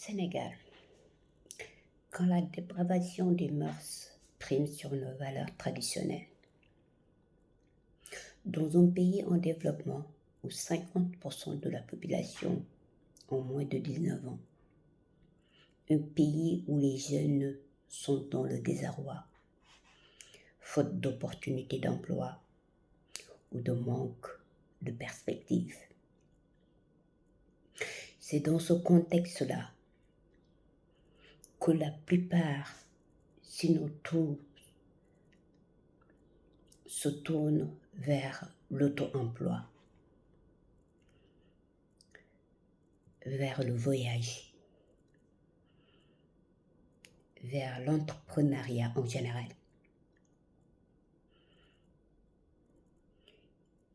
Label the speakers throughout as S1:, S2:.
S1: Sénégal, quand la dépravation des mœurs prime sur nos valeurs traditionnelles, dans un pays en développement où 50% de la population ont moins de 19 ans, un pays où les jeunes sont dans le désarroi, faute d'opportunités d'emploi ou de manque de perspectives. C'est dans ce contexte-là que la plupart, sinon tous, se tournent vers l'auto-emploi, vers le voyage, vers l'entrepreneuriat en général.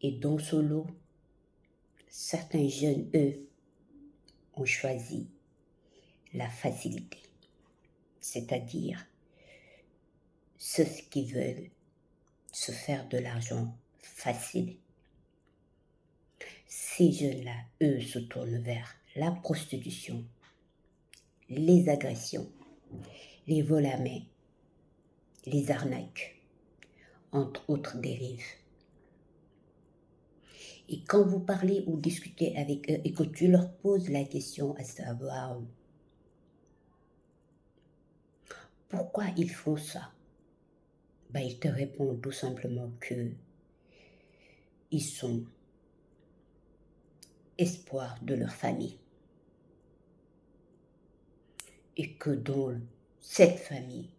S1: Et dans ce lot, certains jeunes, eux, ont choisi la facilité, c'est-à-dire ceux qui veulent se faire de l'argent facile. Ces jeunes-là, eux, se tournent vers la prostitution, les agressions, les vols à main, les arnaques, entre autres dérives. Et quand vous parlez ou discutez avec eux et que tu leur poses la question à savoir pourquoi ils font ça, ils te répondent tout simplement que ils sont espoirs de leur famille et que dans cette famille,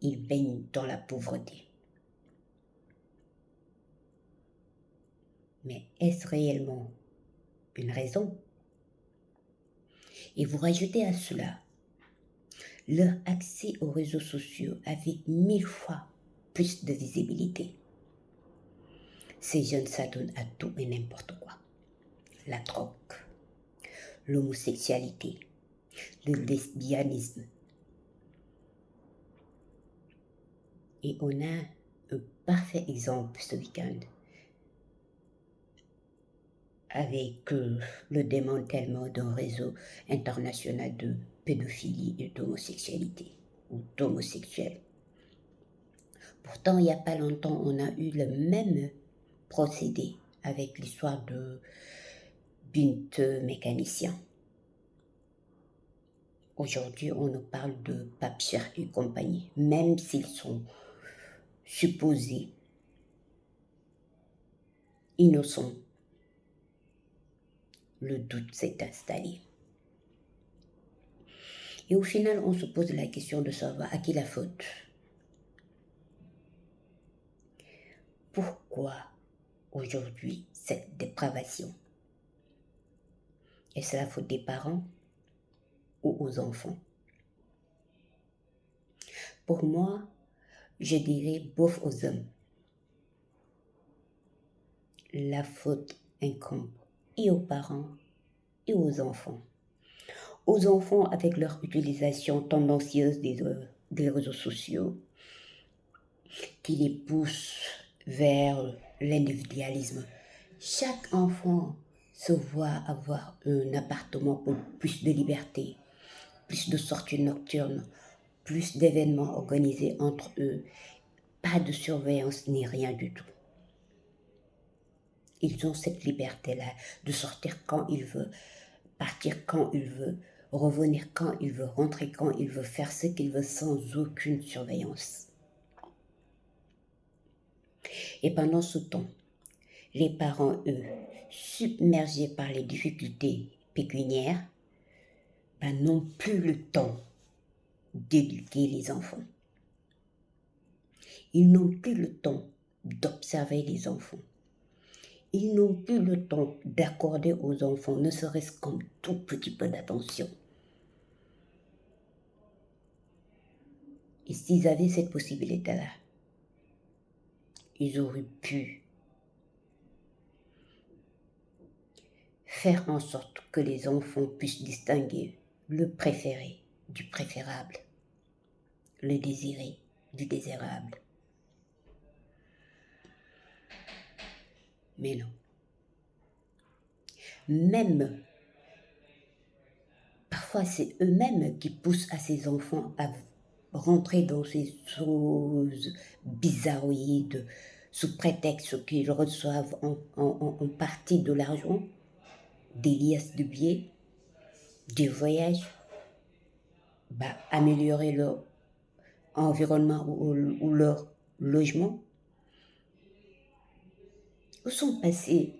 S1: ils baignent dans la pauvreté. Mais est-ce réellement une raison? Et vous rajoutez à cela leur accès aux réseaux sociaux avec 1000 fois plus de visibilité. Ces jeunes s'adonnent à tout et n'importe quoi. La drogue, l'homosexualité, le lesbianisme. Et on a un parfait exemple ce week-end avec le démantèlement d'un réseau international de pédophilie et d'homosexualité ou d'homosexuels. Pourtant, il n'y a pas longtemps, on a eu le même procédé avec l'histoire de Bint mécanicien. Aujourd'hui, on nous parle de Pape Cheikh et compagnie, même s'ils sont supposés innocents. Le doute s'est installé. Et au final, on se pose la question de savoir à qui la faute. Pourquoi aujourd'hui cette dépravation? Est-ce la faute des parents ou aux enfants? Pour moi, je dirais bof aux hommes. La faute incombe et aux parents et aux enfants. Aux enfants avec leur utilisation tendancieuse des réseaux sociaux qui les poussent vers l'individualisme. Chaque enfant se voit avoir un appartement pour plus de liberté, plus de sorties nocturnes, plus d'événements organisés entre eux, pas de surveillance ni rien du tout. Ils ont cette liberté-là de sortir quand ils veulent, partir quand ils veulent, revenir quand ils veulent, rentrer quand ils veulent, faire ce qu'ils veulent sans aucune surveillance. Et pendant ce temps, les parents, eux, submergés par les difficultés pécuniaires, n'ont plus le temps d'éduquer les enfants. Ils n'ont plus le temps d'observer les enfants. Ils n'ont plus le temps d'accorder aux enfants, ne serait-ce qu'un tout petit peu d'attention. Et s'ils avaient cette possibilité-là, ils auraient pu faire en sorte que les enfants puissent distinguer le préféré du préférable, le désiré du désirable. Mais non. Même parfois c'est eux-mêmes qui poussent à ces enfants à rentrer dans ces choses bizarroïdes sous prétexte qu'ils reçoivent en partie de l'argent, des liasses de billets, des voyages, améliorer leur environnement ou leur logement. Où sont passées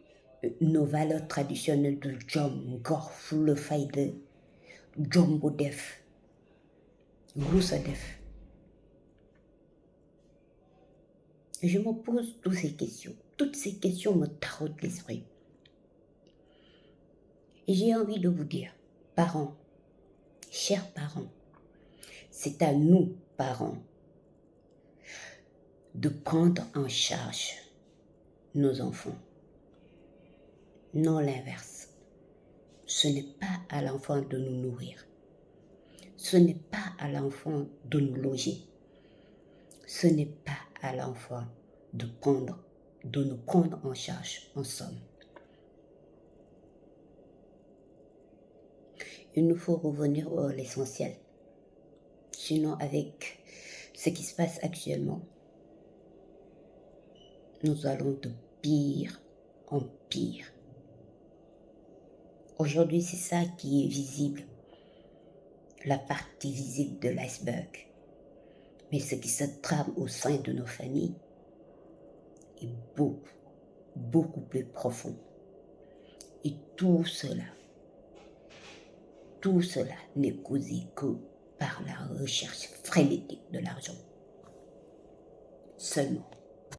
S1: nos valeurs traditionnelles de jom, ngor, fulla, fayda, jombo def, rusa def? Je me pose toutes ces questions. Toutes ces questions me taraudent l'esprit. Et j'ai envie de vous dire, parents, chers parents, c'est à nous, parents, de prendre en charge nos enfants. Non l'inverse. Ce n'est pas à l'enfant de nous nourrir. Ce n'est pas à l'enfant de nous loger. Ce n'est pas à l'enfant de nous prendre en charge, en somme. Il nous faut revenir à l'essentiel. Sinon, avec ce qui se passe actuellement, nous allons de pire en pire. Aujourd'hui, c'est ça qui est visible, la partie visible de l'iceberg. Mais ce qui se trame au sein de nos familles est beaucoup, beaucoup plus profond. Et tout cela n'est causé que par la recherche frénétique de l'argent. Seulement.